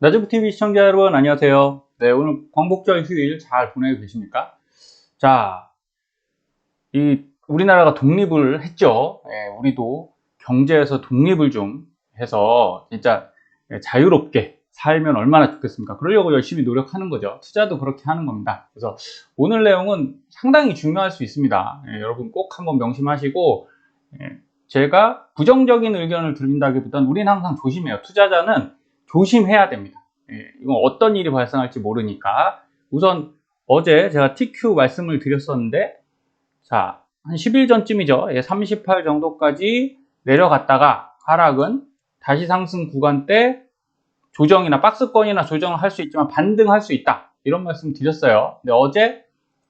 나주부TV 시청자 여러분 안녕하세요. 네, 오늘 광복절 휴일 잘 보내고 계십니까? 자, 우리나라가 독립을 했죠. 예, 우리도 경제에서 독립을 좀 해서 진짜 자유롭게 살면 얼마나 좋겠습니까? 그러려고 열심히 노력하는 거죠. 투자도 그렇게 하는 겁니다. 그래서 오늘 내용은 상당히 중요할 수 있습니다. 예, 여러분 꼭 한번 명심하시고, 제가 부정적인 의견을 드린다기보다는 우리는 항상 조심해요. 투자자는 조심해야 됩니다. 이건 어떤 일이 발생할지 모르니까. 우선 어제 제가 TQ 말씀을 드렸었는데, 자, 한 10일 전쯤이죠. 38 정도까지 내려갔다가 하락은 다시 상승 구간 때 조정이나 박스권이나 조정을 할 수 있지만 반등할 수 있다. 이런 말씀 드렸어요. 근데 어제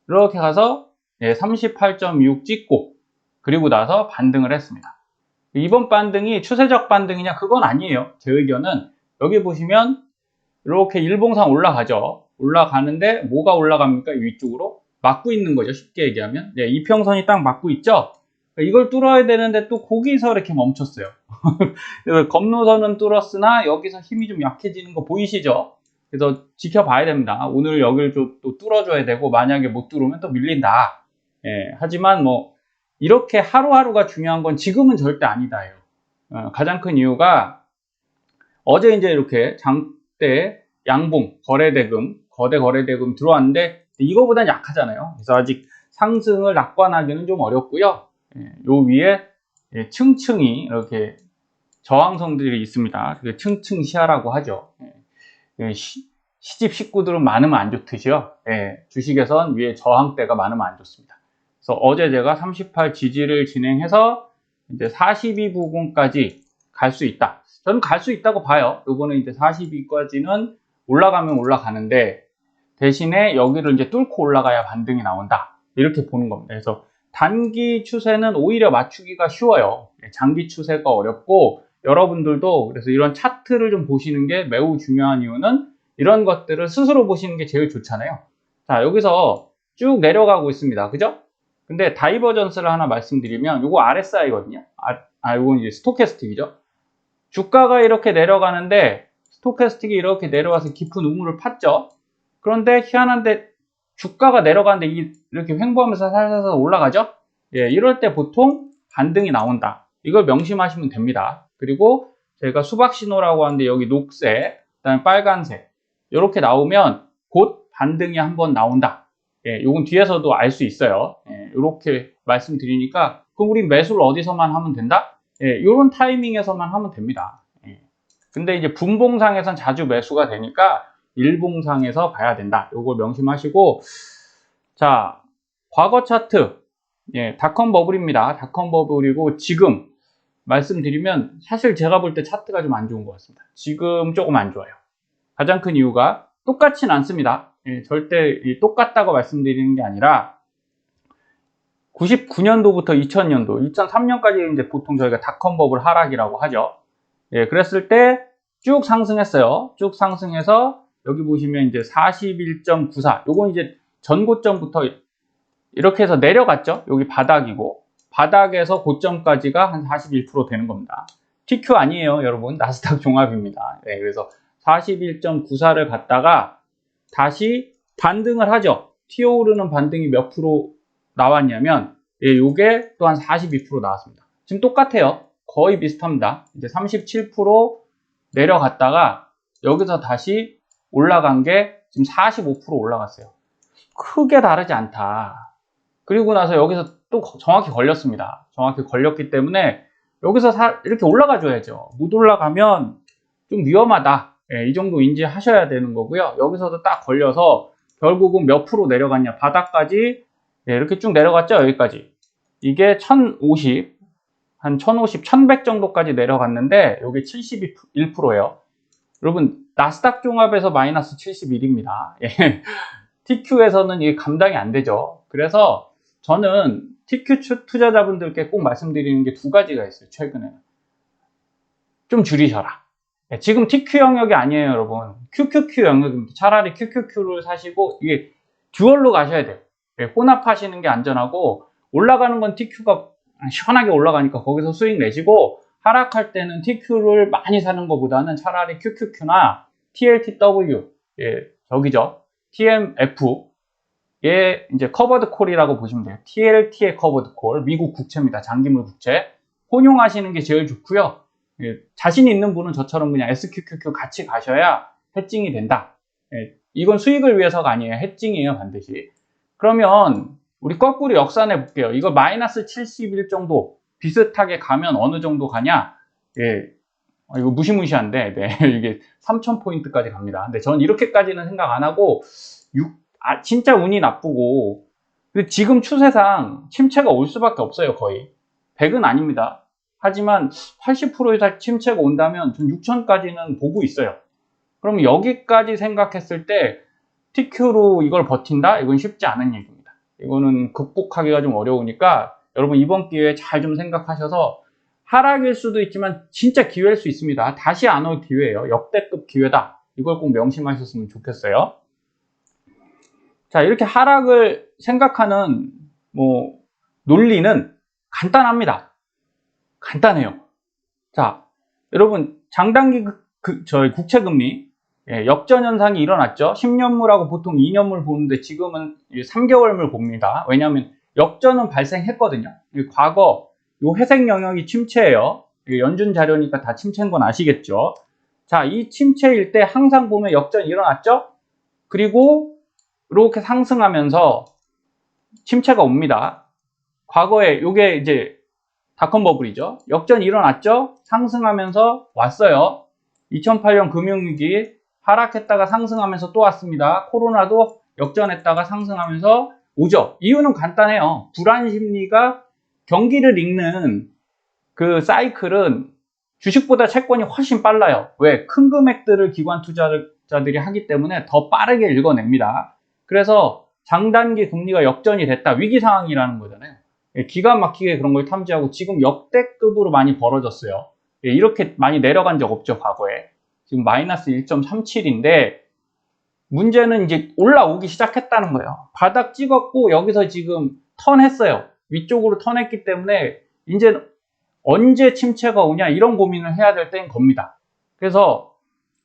이렇게 가서 38.6 찍고 그리고 나서 반등을 했습니다. 이번 반등이 추세적 반등이냐? 그건 아니에요. 제 의견은 여기 보시면 이렇게 일봉상 올라가죠. 올라가는데 뭐가 올라갑니까? 위쪽으로 막고 있는 거죠. 쉽게 얘기하면 이평선이 딱 막고 있죠. 이걸 뚫어야 되는데 또 거기서 이렇게 멈췄어요. 검노선은 뚫었으나 여기서 힘이 좀 약해지는 거 보이시죠? 그래서 지켜봐야 됩니다. 오늘 여기를 또 뚫어줘야 되고 만약에 못 뚫으면 또 밀린다. 하지만 뭐 이렇게 하루하루가 중요한 건 지금은 절대 아니다예요. 가장 큰 이유가 어제 이제 이렇게 장대 양봉 거래대금 거대 거래대금 들어왔는데 이거보단 약하잖아요. 그래서 아직 상승을 낙관하기는 좀 어렵고요. 요 위에 층층이 이렇게 저항성들이 있습니다. 그게 층층 시야라고 하죠. 시집 식구들은 많으면 안 좋듯이요. 주식에선 위에 저항대가 많으면 안 좋습니다. 그래서 어제 제가 38 지지를 진행해서 이제 42 부근까지 갈 수 있다. 저는 갈 수 있다고 봐요. 요거는 이제 42까지는 올라가면 올라가는데 대신에 여기를 이제 뚫고 올라가야 반등이 나온다. 이렇게 보는 겁니다. 그래서 단기 추세는 오히려 맞추기가 쉬워요. 장기 추세가 어렵고 여러분들도 그래서 이런 차트를 좀 보시는 게 매우 중요한 이유는 이런 것들을 스스로 보시는 게 제일 좋잖아요. 자, 여기서 쭉 내려가고 있습니다. 그죠? 근데 다이버전스를 하나 말씀드리면 요거 RSI거든요. 요건 이제 스토캐스틱이죠. 주가가 이렇게 내려가는데 스토캐스틱이 이렇게 내려와서 깊은 우물을 팠죠. 그런데 희한한데 주가가 내려가는데 이렇게 횡보하면서 살살 올라가죠. 이럴 때 보통 반등이 나온다. 이걸 명심하시면 됩니다. 그리고 저희가 수박 신호라고 하는데 여기 녹색, 그다음에 빨간색 이렇게 나오면 곧 반등이 한번 나온다. 요건 뒤에서도 알 수 있어요. 이렇게 말씀드리니까 그럼 우리 매수를 어디서만 하면 된다? 이런 타이밍에서만 하면 됩니다. 근데 이제 분봉상에선 자주 매수가 되니까 일봉상에서 봐야 된다. 요걸 명심하시고, 자, 과거 차트, 닷컴 버블입니다. 닷컴 버블이고 지금 말씀드리면 사실 제가 볼 때 차트가 좀 안 좋은 것 같습니다. 지금 조금 안 좋아요. 가장 큰 이유가 똑같진 않습니다. 절대 똑같다고 말씀드리는 게 아니라 99년도부터 2000년도, 2003년까지 이제 보통 저희가 닷컴 버블 하락이라고 하죠. 그랬을 때 쭉 상승했어요. 쭉 상승해서 여기 보시면 이제 41.94. 요건 이제 전고점부터 이렇게 해서 내려갔죠. 여기 바닥이고 바닥에서 고점까지가 한 41% 되는 겁니다. TQ 아니에요, 여러분. 나스닥 종합입니다. 그래서 41.94를 갔다가 다시 반등을 하죠. 튀어오르는 반등이 몇 프로 나왔냐면 요게 또 한 42% 나왔습니다. 지금 똑같아요. 거의 비슷합니다. 이제 37% 내려갔다가 여기서 다시 올라간 게 지금 45% 올라갔어요. 크게 다르지 않다. 그리고 나서 여기서 또 정확히 걸렸습니다. 정확히 걸렸기 때문에 여기서 이렇게 올라가 줘야죠. 못 올라가면 좀 위험하다. 이 정도 인지하셔야 되는 거고요. 여기서도 딱 걸려서 결국은 몇 프로 내려갔냐. 바닥까지 이렇게 쭉 내려갔죠. 여기까지. 이게 1050, 한 1050, 1100 정도까지 내려갔는데 여기 71%예요. 여러분 나스닥 종합에서 마이너스 71입니다. TQ에서는 이게 감당이 안 되죠. 그래서 저는 TQ 투자자분들께 꼭 말씀드리는 게 두 가지가 있어요. 최근에는 좀 줄이셔라. 지금 TQ 영역이 아니에요, 여러분. QQQ 영역입니다. 차라리 QQQ를 사시고 이게 듀얼로 가셔야 돼요. 혼합하시는 게 안전하고 올라가는 건 TQ가 시원하게 올라가니까 거기서 수익 내시고 하락할 때는 TQ를 많이 사는 것보다는 차라리 QQQ나 TLTW, 예, 저기죠. TMF의 이제 커버드 콜이라고 보시면 돼요. TLT의 커버드 콜, 미국 국채입니다. 장기물 국채. 혼용하시는 게 제일 좋고요. 예, 자신 있는 분은 저처럼 그냥 SQQQ 같이 가셔야 해칭이 된다. 예, 이건 수익을 위해서가 아니에요. 해칭이에요, 반드시. 그러면 우리 거꾸로 역산해 볼게요. 이거 마이너스 71 정도 비슷하게 가면 어느 정도 가냐? 예, 이거 무시무시한데, 네, 이게 3000포인트까지 갑니다. 근데 전 이렇게까지는 생각 안 하고, 진짜 운이 나쁘고, 지금 추세상 침체가 올 수밖에 없어요, 거의. 100은 아닙니다. 하지만 80% 이상 침체가 온다면 전 6000까지는 보고 있어요. 그럼 여기까지 생각했을 때 TQ로 이걸 버틴다? 이건 쉽지 않은 얘기입니다. 이거는 극복하기가 좀 어려우니까 여러분 이번 기회에 잘 좀 생각하셔서 하락일 수도 있지만 진짜 기회일 수 있습니다. 다시 안 올 기회예요. 역대급 기회다. 이걸 꼭 명심하셨으면 좋겠어요. 자, 이렇게 하락을 생각하는 논리는 간단합니다. 간단해요. 자, 여러분 장단기 저희 국채금리 역전 현상이 일어났죠. 10년물하고 보통 2년물 보는데 지금은 3개월물 봅니다. 왜냐하면 역전은 발생했거든요. 과거 이 회색 영역이 침체예요. 연준 자료니까 다 침체인 건 아시겠죠. 자, 이 침체일 때 항상 보면 역전이 일어났죠. 그리고 이렇게 상승하면서 침체가 옵니다. 과거에 이게 이제 닷컴 버블이죠. 역전이 일어났죠. 상승하면서 왔어요. 2008년 금융위기 하락했다가 상승하면서 또 왔습니다. 코로나도 역전했다가 상승하면서 오죠. 이유는 간단해요. 불안 심리가 경기를 읽는 그 사이클은 주식보다 채권이 훨씬 빨라요. 왜? 큰 금액들을 기관 투자자들이 하기 때문에 더 빠르게 읽어냅니다. 그래서 장단기 금리가 역전이 됐다. 위기 상황이라는 거잖아요. 기가 막히게 그런 걸 탐지하고 지금 역대급으로 많이 벌어졌어요. 이렇게 많이 내려간 적 없죠, 과거에. 지금 마이너스 1.37인데 문제는 이제 올라오기 시작했다는 거예요. 바닥 찍었고 여기서 지금 턴했어요. 위쪽으로 턴했기 때문에 이제 언제 침체가 오냐 이런 고민을 해야 될 때인 겁니다. 그래서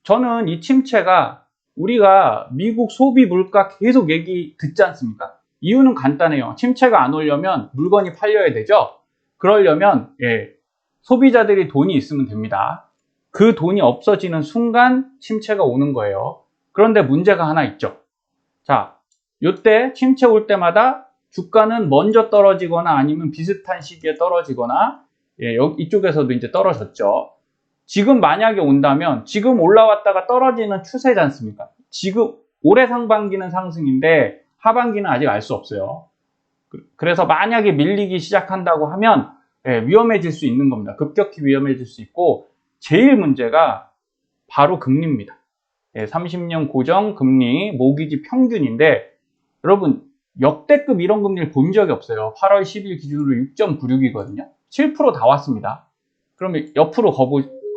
저는 이 침체가 우리가 미국 소비 물가 계속 얘기 듣지 않습니까? 이유는 간단해요. 침체가 안 오려면 물건이 팔려야 되죠. 그러려면 소비자들이 돈이 있으면 됩니다. 그 돈이 없어지는 순간 침체가 오는 거예요. 그런데 문제가 하나 있죠. 자, 이때 침체 올 때마다 주가는 먼저 떨어지거나 아니면 비슷한 시기에 떨어지거나 이쪽에서도 이제 떨어졌죠. 지금 만약에 온다면 지금 올라왔다가 떨어지는 추세지 않습니까? 지금 올해 상반기는 상승인데 하반기는 아직 알 수 없어요. 그래서 만약에 밀리기 시작한다고 하면 위험해질 수 있는 겁니다. 급격히 위험해질 수 있고 제일 문제가 바로 금리입니다. 30년 고정 금리 모기지 평균인데 여러분 역대급 이런 금리를 본 적이 없어요. 8월 10일 기준으로 6.96이거든요. 7% 다 왔습니다. 그러면 옆으로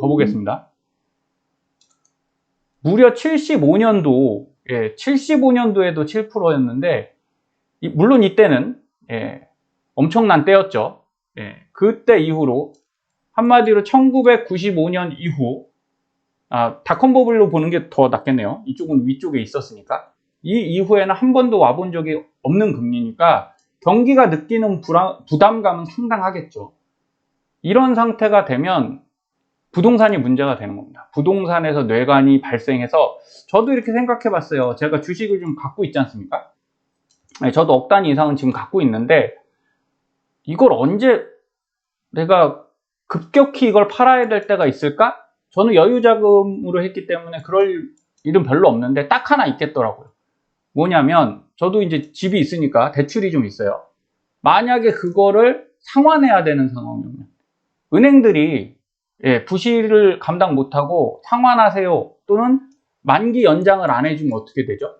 가보겠습니다. 무려 75년도, 75년도에도 7%였는데, 물론 이때는, 엄청난 때였죠. 그때 이후로, 한마디로 1995년 이후, 닷컴 버블로 보는 게 더 낫겠네요. 이쪽은 위쪽에 있었으니까. 이 이후에는 한 번도 와본 적이 없는 금리니까, 경기가 느끼는 부담감은 상당하겠죠. 이런 상태가 되면, 부동산이 문제가 되는 겁니다. 부동산에서 뇌관이 발생해서 저도 이렇게 생각해 봤어요. 제가 주식을 좀 갖고 있지 않습니까? 저도 억 단위 이상은 지금 갖고 있는데 이걸 언제 내가 급격히 이걸 팔아야 될 때가 있을까? 저는 여유자금으로 했기 때문에 그럴 일은 별로 없는데 딱 하나 있겠더라고요. 뭐냐면 저도 이제 집이 있으니까 대출이 좀 있어요. 만약에 그거를 상환해야 되는 상황이면 은행들이 부실을 감당 못하고 상환하세요 또는 만기 연장을 안 해주면 어떻게 되죠?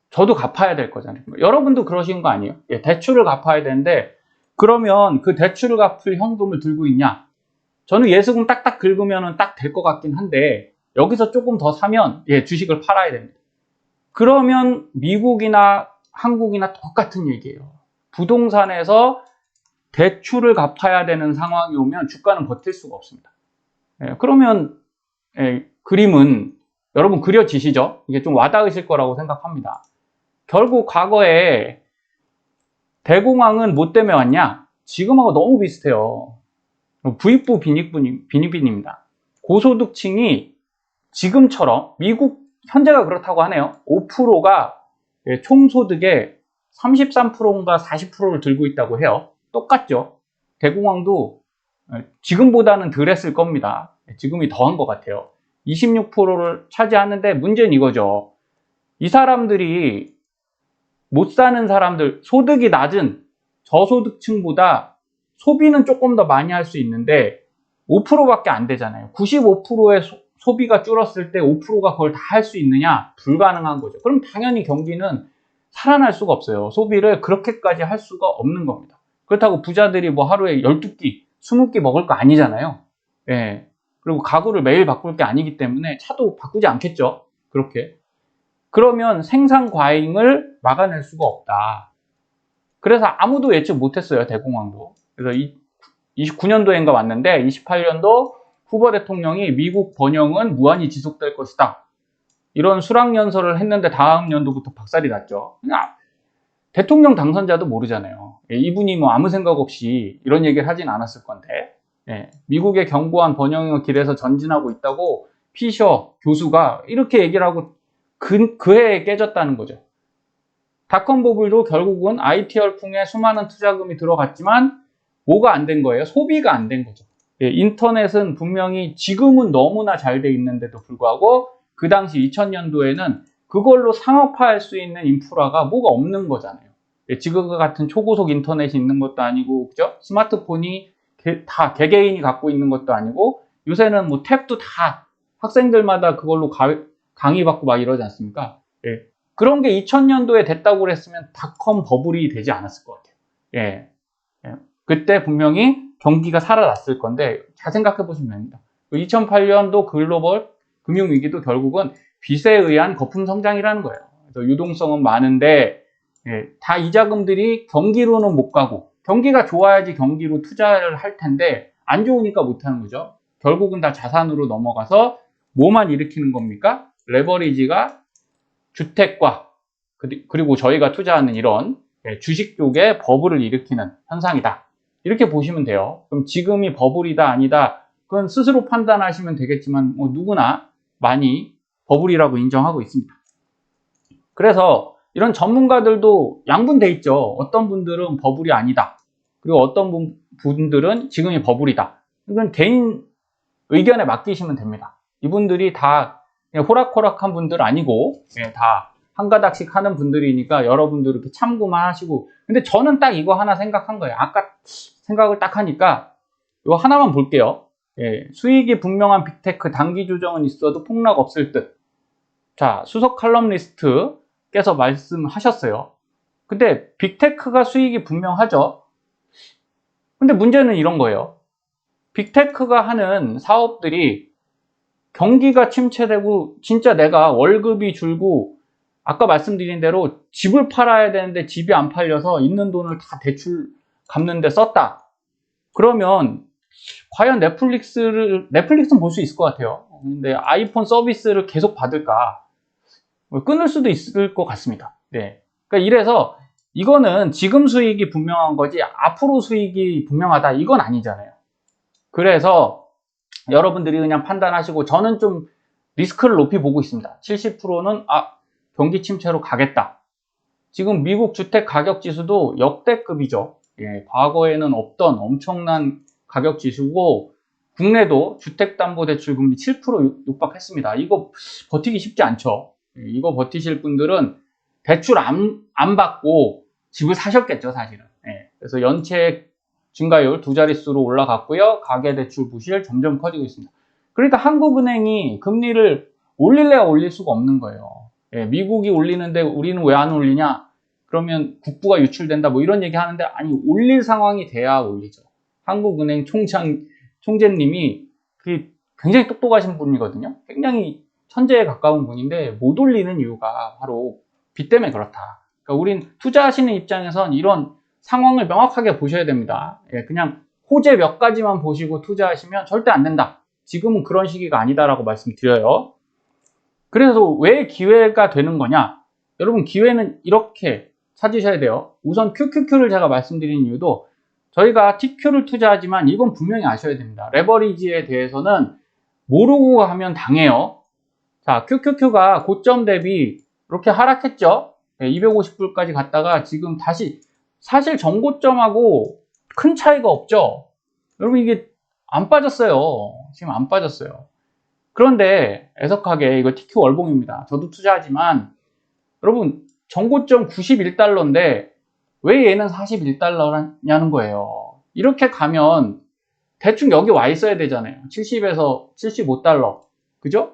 저도 갚아야 될 거잖아요. 여러분도 그러신 거 아니에요? 대출을 갚아야 되는데 그러면 그 대출을 갚을 현금을 들고 있냐? 저는 예수금 딱딱 긁으면 딱 될 것 같긴 한데 여기서 조금 더 사면 주식을 팔아야 됩니다. 그러면 미국이나 한국이나 똑같은 얘기예요. 부동산에서 대출을 갚아야 되는 상황이 오면 주가는 버틸 수가 없습니다. 그러면 그림은 여러분 그려지시죠? 이게 좀 와닿으실 거라고 생각합니다. 결국 과거에 대공황은 뭐 때문에 왔냐? 지금하고 너무 비슷해요. 부익부 빈익빈입니다. 고소득층이 지금처럼 미국 현재가 그렇다고 하네요. 5%가 총소득의 33%인가 40%를 들고 있다고 해요. 똑같죠. 대공황도 지금보다는 덜 했을 겁니다. 지금이 더한 것 같아요. 26%를 차지하는데 문제는 이거죠. 이 사람들이 못 사는 사람들, 소득이 낮은 저소득층보다 소비는 조금 더 많이 할 수 있는데 5%밖에 안 되잖아요. 95%의 소비가 줄었을 때 5%가 그걸 다 할 수 있느냐? 불가능한 거죠. 그럼 당연히 경기는 살아날 수가 없어요. 소비를 그렇게까지 할 수가 없는 겁니다. 그렇다고 부자들이 뭐 하루에 12끼, 20끼 먹을 거 아니잖아요. 예. 그리고 가구를 매일 바꿀 게 아니기 때문에 차도 바꾸지 않겠죠. 그렇게. 그러면 생산 과잉을 막아낼 수가 없다. 그래서 아무도 예측 못했어요. 대공황도. 그래서 29년도인가 왔는데 28년도 후보 대통령이 미국 번영은 무한히 지속될 것이다. 이런 수락연설을 했는데 다음 연도부터 박살이 났죠. 그냥 대통령 당선자도 모르잖아요. 이분이 뭐 아무 생각 없이 이런 얘기를 하진 않았을 건데, 미국의 견고한 번영의 길에서 전진하고 있다고 피셔 교수가 이렇게 얘기를 하고 그 해에 깨졌다는 거죠. 닷컴 버블도 결국은 IT 열풍에 수많은 투자금이 들어갔지만 뭐가 안 된 거예요? 소비가 안 된 거죠. 인터넷은 분명히 지금은 너무나 잘 돼 있는데도 불구하고 그 당시 2000년도에는 그걸로 상업화할 수 있는 인프라가 뭐가 없는 거잖아요. 지금과 같은 초고속 인터넷이 있는 것도 아니고, 그죠? 스마트폰이 다 개개인이 갖고 있는 것도 아니고, 요새는 뭐 탭도 다 학생들마다 그걸로 강의받고 막 이러지 않습니까? 그런 게 2000년도에 됐다고 그랬으면 닷컴 버블이 되지 않았을 것 같아요. 그때 분명히 경기가 살아났을 건데 잘 생각해 보시면 됩니다. 2008년도 글로벌 금융위기도 결국은 빚에 의한 거품 성장이라는 거예요. 그래서 유동성은 많은데 다 이 자금들이 경기로는 못 가고, 경기가 좋아야지 경기로 투자를 할 텐데 안 좋으니까 못 하는 거죠. 결국은 다 자산으로 넘어가서 뭐만 일으키는 겁니까? 레버리지가 주택과 그리고 저희가 투자하는 이런 주식 쪽에 버블을 일으키는 현상이다. 이렇게 보시면 돼요. 그럼 지금이 버블이다 아니다, 그건 스스로 판단하시면 되겠지만 뭐 누구나 많이 버블이라고 인정하고 있습니다. 그래서 이런 전문가들도 양분돼 있죠. 어떤 분들은 버블이 아니다, 그리고 어떤 분들은 지금이 버블이다. 이건 개인 의견에 맡기시면 됩니다. 이분들이 다 호락호락한 분들 아니고 다 한 가닥씩 하는 분들이니까 여러분들 이렇게 참고만 하시고. 근데 저는 딱 이거 하나 생각한 거예요. 아까 생각을 딱 하니까 이거 하나만 볼게요. 수익이 분명한 빅테크 단기 조정은 있어도 폭락 없을 듯. 자, 수석 칼럼니스트께서 말씀하셨어요. 근데 빅테크가 수익이 분명하죠. 근데 문제는 이런 거예요. 빅테크가 하는 사업들이 경기가 침체되고 진짜 내가 월급이 줄고 아까 말씀드린 대로 집을 팔아야 되는데 집이 안 팔려서 있는 돈을 다 대출 갚는 데 썼다. 그러면 과연 넷플릭스는 볼 수 있을 것 같아요. 근데 아이폰 서비스를 계속 받을까? 끊을 수도 있을 것 같습니다. 그러니까 이래서 이거는 지금 수익이 분명한 거지 앞으로 수익이 분명하다 이건 아니잖아요. 그래서 여러분들이 그냥 판단하시고, 저는 좀 리스크를 높이 보고 있습니다. 70%는 경기 침체로 가겠다. 지금 미국 주택 가격 지수도 역대급이죠. 과거에는 없던 엄청난 가격 지수고, 국내도 주택담보대출금리 7% 육박했습니다. 이거 버티기 쉽지 않죠. 이거 버티실 분들은 대출 안 받고 집을 사셨겠죠, 사실은. 그래서 연체 증가율 2자릿수로 올라갔고요. 가계대출 부실 점점 커지고 있습니다. 그러니까 한국은행이 금리를 올릴래야 올릴 수가 없는 거예요. 미국이 올리는데 우리는 왜 안 올리냐? 그러면 국부가 유출된다 뭐 이런 얘기 하는데, 아니 올릴 상황이 돼야 올리죠. 한국은행 총재님이 굉장히 똑똑하신 분이거든요. 굉장히 천재에 가까운 분인데 못 올리는 이유가 바로 빚 때문에 그렇다. 그러니까 우린 투자하시는 입장에선 이런 상황을 명확하게 보셔야 됩니다. 그냥 호재 몇 가지만 보시고 투자하시면 절대 안 된다. 지금은 그런 시기가 아니다라고 말씀드려요. 그래서 왜 기회가 되는 거냐? 여러분, 기회는 이렇게 찾으셔야 돼요. 우선 QQQ를 제가 말씀드린 이유도 저희가 TQ를 투자하지만 이건 분명히 아셔야 됩니다. 레버리지에 대해서는 모르고 하면 당해요. 자, QQQ가 고점 대비 이렇게 하락했죠. 250불까지 갔다가 지금 다시, 사실 전고점하고 큰 차이가 없죠. 여러분, 이게 안 빠졌어요. 지금 안 빠졌어요. 그런데 애석하게 이거 TQ 월봉입니다. 저도 투자하지만 여러분, 전고점 91달러인데 왜 얘는 41달러냐는 거예요. 이렇게 가면 대충 여기 와 있어야 되잖아요. 70에서 75달러. 그죠?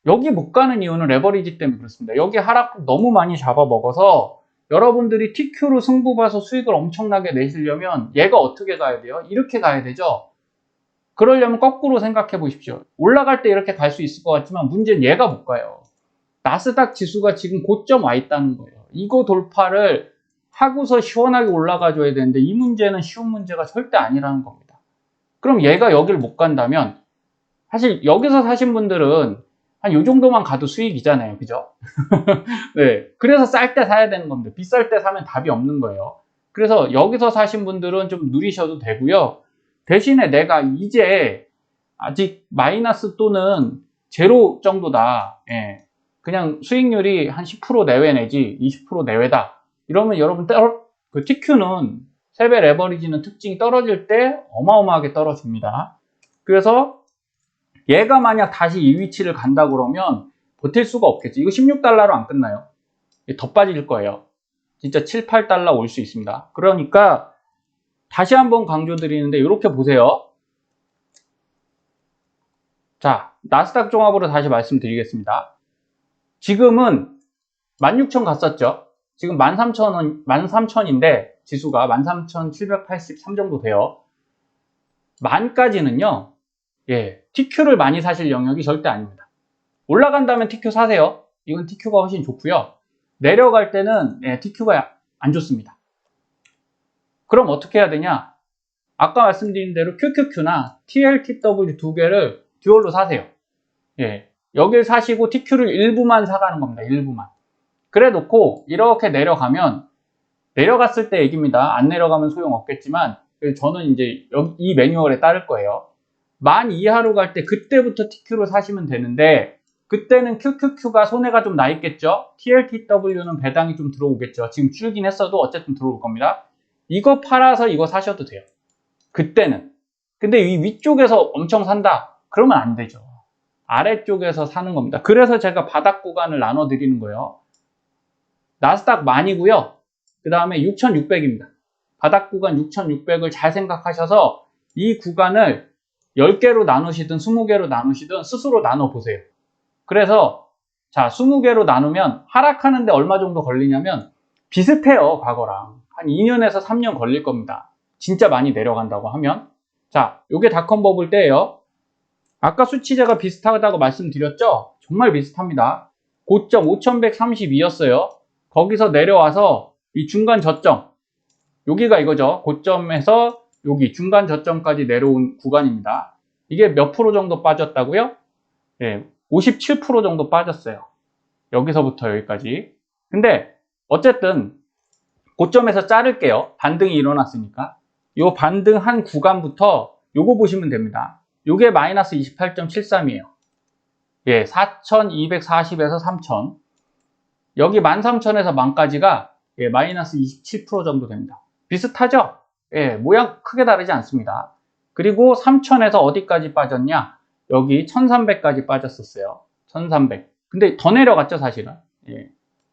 여기 못 가는 이유는 레버리지 때문에 그렇습니다. 여기 하락폭 너무 많이 잡아먹어서 여러분들이 TQ로 승부 봐서 수익을 엄청나게 내시려면 얘가 어떻게 가야 돼요? 이렇게 가야 되죠? 그러려면 거꾸로 생각해 보십시오. 올라갈 때 이렇게 갈 수 있을 것 같지만 문제는 얘가 못 가요. 나스닥 지수가 지금 고점 와 있다는 거예요. 이거 돌파를 하고서 시원하게 올라가 줘야 되는데 이 문제는 쉬운 문제가 절대 아니라는 겁니다. 그럼 얘가 여기를 못 간다면 사실 여기서 사신 분들은 한 요 정도만 가도 수익이잖아요. 그죠? 네. 그래서 쌀 때 사야 되는 겁니다. 비쌀 때 사면 답이 없는 거예요. 그래서 여기서 사신 분들은 좀 누리셔도 되고요. 대신에 내가 이제 아직 마이너스 또는 제로 정도다. 예. 그냥 수익률이 한 10% 내외 내지 20% 내외다. 이러면 여러분 그 TQ는 세배 레버리지는 특징이 떨어질 때 어마어마하게 떨어집니다. 그래서 얘가 만약 다시 이 위치를 간다 그러면 버틸 수가 없겠죠. 이거 16달러로 안 끝나요. 더 빠질 거예요. 진짜 7, 8달러 올 수 있습니다. 그러니까 다시 한번 강조드리는데 이렇게 보세요. 자, 나스닥 종합으로 다시 말씀드리겠습니다. 지금은 16,000 갔었죠. 지금 13,000인데 지수가 13,783 정도 돼요. 만까지는요. 예, TQ를 많이 사실 영역이 절대 아닙니다. 올라간다면 TQ 사세요. 이건 TQ가 훨씬 좋고요. 내려갈 때는 TQ가 안 좋습니다. 그럼 어떻게 해야 되냐? 아까 말씀드린 대로 QQQ나 TLTW 두 개를 듀얼로 사세요. 예, 여길 사시고 TQ를 일부만 사가는 겁니다. 일부만. 그래 놓고 이렇게 내려가면 내려갔을 때 얘기입니다. 안 내려가면 소용없겠지만 저는 이제 이 매뉴얼에 따를 거예요. 10,000 이하로 갈 때 그때부터 TQ를 사시면 되는데 그때는 QQQ가 손해가 좀 나 있겠죠. TLTW는 배당이 좀 들어오겠죠. 지금 줄긴 했어도 어쨌든 들어올 겁니다. 이거 팔아서 이거 사셔도 돼요. 그때는. 근데 이 위쪽에서 엄청 산다. 그러면 안 되죠. 아래쪽에서 사는 겁니다. 그래서 제가 바닥 구간을 나눠 드리는 거예요. 나스닥 10,000이고요. 그 다음에 6,600입니다. 바닥 구간 6,600을 잘 생각하셔서 이 구간을 10개로 나누시든 20개로 나누시든 스스로 나눠보세요. 그래서 자, 20개로 나누면 하락하는데 얼마 정도 걸리냐면 비슷해요. 과거랑. 한 2년에서 3년 걸릴 겁니다. 진짜 많이 내려간다고 하면. 자, 요게 닷컴 버블 때예요. 아까 수치 제가 비슷하다고 말씀드렸죠? 정말 비슷합니다. 고점 5,132였어요. 거기서 내려와서 이 중간 저점, 여기가 이거죠. 고점에서 여기 중간 저점까지 내려온 구간입니다. 이게 몇 프로 정도 빠졌다고요? 네, 57% 정도 빠졌어요. 여기서부터 여기까지. 근데 어쨌든 고점에서 자를게요. 반등이 일어났으니까. 요 반등 한 구간부터 요거 보시면 됩니다. 요게 마이너스 28.73이에요. 예, 4,240에서 3,000. 여기 13,000에서 10,000까지가 예, 마이너스 27% 정도 됩니다. 비슷하죠? 예, 모양 크게 다르지 않습니다. 그리고 3,000에서 어디까지 빠졌냐? 여기 1,300까지 빠졌었어요. 1,300. 근데 더 내려갔죠, 사실은. 예.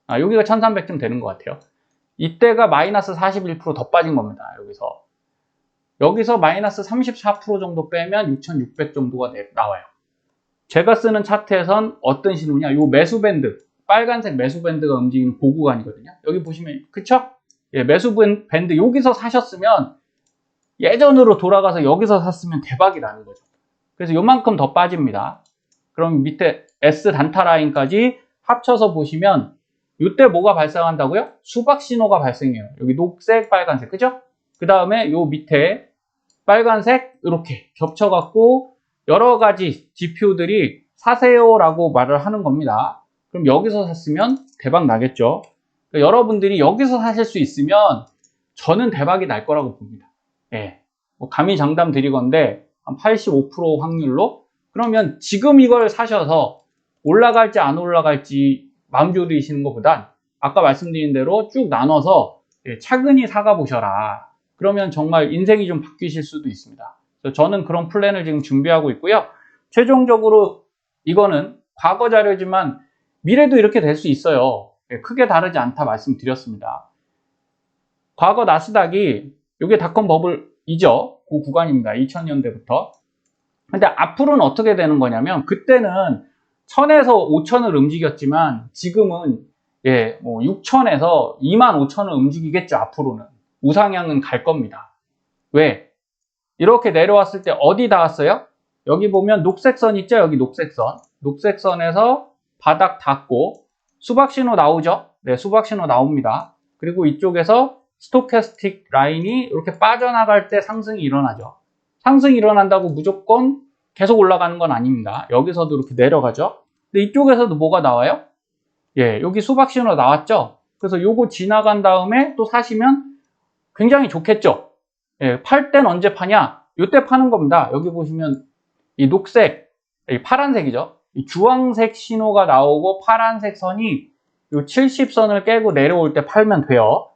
아, 여기가 1,300쯤 되는 것 같아요. 이때가 마이너스 41% 더 빠진 겁니다. 여기서 마이너스 34% 정도 빼면 6,600 정도가 나와요. 제가 쓰는 차트에선 어떤 신호냐? 요 매수 밴드, 빨간색 매수 밴드가 움직이는 그 구간이거든요. 여기 보시면, 그쵸? 예, 매수 밴드 여기서 사셨으면 예전으로 돌아가서 여기서 샀으면 대박이 나는 거죠. 그래서 요만큼 더 빠집니다. 그럼 밑에 S 단타 라인까지 합쳐서 보시면 이때 뭐가 발생한다고요? 수박 신호가 발생해요. 여기 녹색, 빨간색, 그죠? 그 다음에 요 밑에 빨간색 이렇게 겹쳐갖고 여러 가지 지표들이 사세요라고 말을 하는 겁니다. 그럼 여기서 샀으면 대박 나겠죠. 그러니까 여러분들이 여기서 사실 수 있으면 저는 대박이 날 거라고 봅니다. 예. 뭐 감히 장담 드리건데 한 85% 확률로, 그러면 지금 이걸 사셔서 올라갈지 안 올라갈지 마음 졸이시는 것보단 아까 말씀드린 대로 쭉 나눠서 차근히 사가 보셔라. 그러면 정말 인생이 좀 바뀌실 수도 있습니다. 그래서 저는 그런 플랜을 지금 준비하고 있고요. 최종적으로 이거는 과거 자료지만 미래도 이렇게 될 수 있어요. 크게 다르지 않다 말씀드렸습니다. 과거 나스닥이 이게 닷컴 버블이죠. 그 구간입니다. 2000년대부터. 근데 앞으로는 어떻게 되는 거냐면, 그때는 1000에서 5000을 움직였지만 지금은 뭐 6000에서 25000을 움직이겠죠. 앞으로는 우상향은 갈 겁니다. 왜? 이렇게 내려왔을 때 어디 닿았어요? 여기 보면 녹색선 있죠? 여기 녹색선. 녹색선에서 바닥 닿고 수박신호 나오죠? 네, 수박신호 나옵니다. 그리고 이쪽에서 스토캐스틱 라인이 이렇게 빠져나갈 때 상승이 일어나죠. 상승이 일어난다고 무조건 계속 올라가는 건 아닙니다. 여기서도 이렇게 내려가죠. 근데 이쪽에서도 뭐가 나와요? 여기 수박신호 나왔죠? 그래서 요거 지나간 다음에 또 사시면 굉장히 좋겠죠? 팔 땐 언제 파냐? 요때 파는 겁니다. 여기 보시면 이 녹색, 이 파란색이죠? 이 주황색 신호가 나오고 파란색 선이 요 70선을 깨고 내려올 때 팔면 돼요.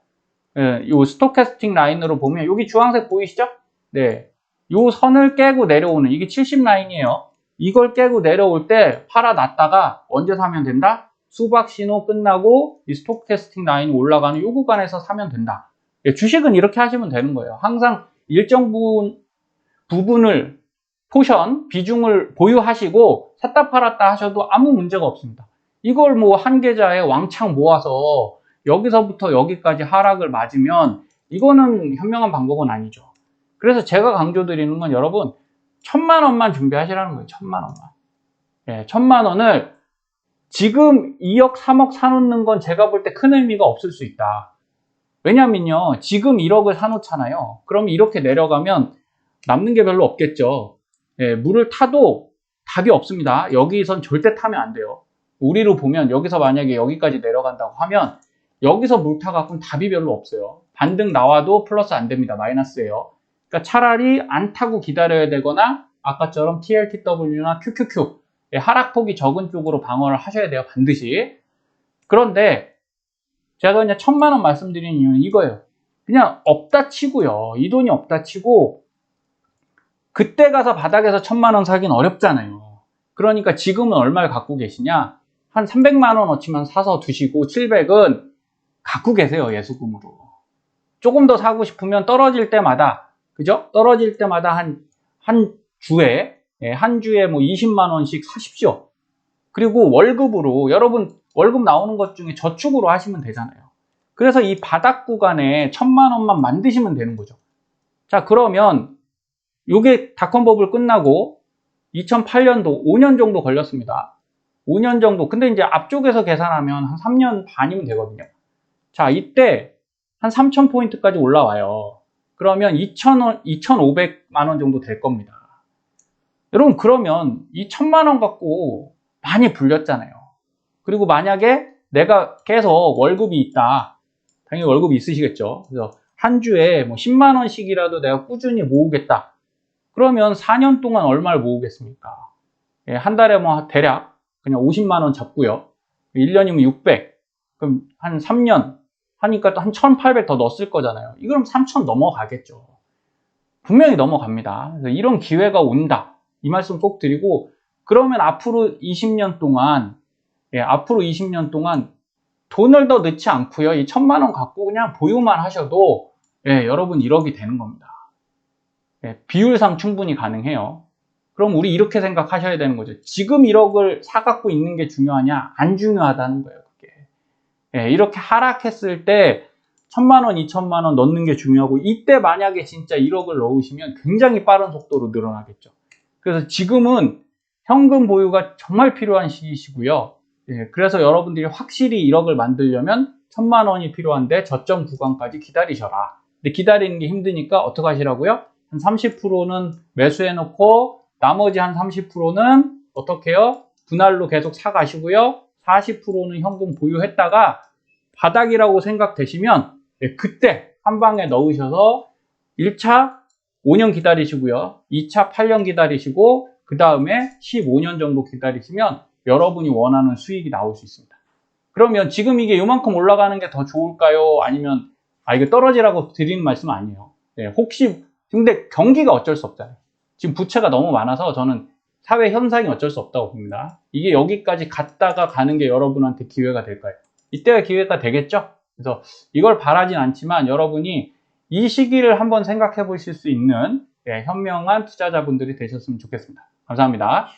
요 스토캐스틱 라인으로 보면 여기 주황색 보이시죠? 네. 요 선을 깨고 내려오는, 이게 70 라인이에요. 이걸 깨고 내려올 때 팔아놨다가 언제 사면 된다? 수박 신호 끝나고 이 스토캐스틱 라인이 올라가는 요 구간에서 사면 된다. 주식은 이렇게 하시면 되는 거예요. 항상 일정 부분을 포션, 비중을 보유하시고 샀다 팔았다 하셔도 아무 문제가 없습니다. 이걸 뭐 한 계좌에 왕창 모아서 여기서부터 여기까지 하락을 맞으면 이거는 현명한 방법은 아니죠. 그래서 제가 강조드리는 건 여러분 1000만 원만 준비하시라는 거예요. 1000만 원만. 1000만 원을 지금 2억, 3억 사놓는 건 제가 볼 때 큰 의미가 없을 수 있다. 왜냐면요, 지금 1억을 사놓잖아요. 그럼 이렇게 내려가면 남는 게 별로 없겠죠. 물을 타도 답이 없습니다. 여기선 절대 타면 안 돼요. 우리로 보면 여기서 만약에 여기까지 내려간다고 하면 여기서 물 타갖고는 답이 별로 없어요. 반등 나와도 플러스 안 됩니다. 마이너스예요. 그러니까 차라리 안 타고 기다려야 되거나 아까처럼 TLTW나 QQQ 하락폭이 적은 쪽으로 방어를 하셔야 돼요. 반드시. 그런데 제가 그냥 1000만 원 말씀드리는 이유는 이거예요. 그냥 없다 치고요. 이 돈이 없다 치고 그때 가서 바닥에서 1000만 원 사긴 어렵잖아요. 그러니까 지금은 얼마를 갖고 계시냐? 한 300만 원어치만 사서 두시고 700은 갖고 계세요. 예수금으로. 조금 더 사고 싶으면 떨어질 때마다, 그죠? 떨어질 때마다 한 주에 뭐 20만 원씩 사십시오. 그리고 월급으로, 여러분 월급 나오는 것 중에 저축으로 하시면 되잖아요. 그래서 이 바닥 구간에 1000만 원만 만드시면 되는 거죠. 자, 그러면 요게 닷컴 버블 끝나고 2008년도 5년 정도 걸렸습니다. 5년 정도. 근데 이제 앞쪽에서 계산하면 한 3년 반이면 되거든요. 자, 이때 한 3000포인트까지 올라와요. 그러면 2500만 원 정도 될 겁니다. 여러분, 그러면 이 1000만 원 갖고 많이 불렸잖아요. 그리고 만약에 내가 계속 월급이 있다. 당연히 월급이 있으시겠죠. 그래서 한 주에 뭐 10만 원씩이라도 내가 꾸준히 모으겠다. 그러면 4년 동안 얼마를 모으겠습니까? 한 달에 뭐 대략 그냥 50만 원 잡고요. 1년이면 600. 그럼 한 3년 하니까 또 한 1800 더 넣었을 거잖아요. 이거럼 3000 넘어가겠죠. 분명히 넘어갑니다. 그래서 이런 기회가 온다. 이 말씀 꼭 드리고, 그러면 앞으로 20년 동안 돈을 더 넣지 않고요. 이 1000만 원 갖고 그냥 보유만 하셔도 여러분 1억이 되는 겁니다. 비율상 충분히 가능해요. 그럼 우리 이렇게 생각하셔야 되는 거죠. 지금 1억을 사갖고 있는 게 중요하냐? 안 중요하다는 거예요, 그게. 이렇게 하락했을 때 1000만 원, 2000만 원 넣는 게 중요하고, 이때 만약에 진짜 1억을 넣으시면 굉장히 빠른 속도로 늘어나겠죠. 그래서 지금은 현금 보유가 정말 필요한 시기시고요. 그래서 여러분들이 확실히 1억을 만들려면 1000만 원이 필요한데 저점 구간까지 기다리셔라. 근데 기다리는 게 힘드니까 어떻게 하시라고요? 한 30%는 매수해 놓고 나머지 한 30%는 어떻게 해요? 분할로 계속 사가시고요. 40%는 현금 보유했다가 바닥이라고 생각되시면 그때 한 방에 넣으셔서 1차 5년 기다리시고요. 2차 8년 기다리시고 그 다음에 15년 정도 기다리시면 여러분이 원하는 수익이 나올 수 있습니다. 그러면 지금 이게 요만큼 올라가는 게 더 좋을까요? 아니면 이거 떨어지라고 드리는 말씀은 아니에요. 혹시 근데 경기가 어쩔 수 없잖아요. 지금 부채가 너무 많아서 저는 사회 현상이 어쩔 수 없다고 봅니다. 이게 여기까지 갔다가 가는 게 여러분한테 기회가 될까요? 이때가 기회가 되겠죠? 그래서 이걸 바라진 않지만 여러분이 이 시기를 한번 생각해 보실 수 있는 현명한 투자자분들이 되셨으면 좋겠습니다. 감사합니다.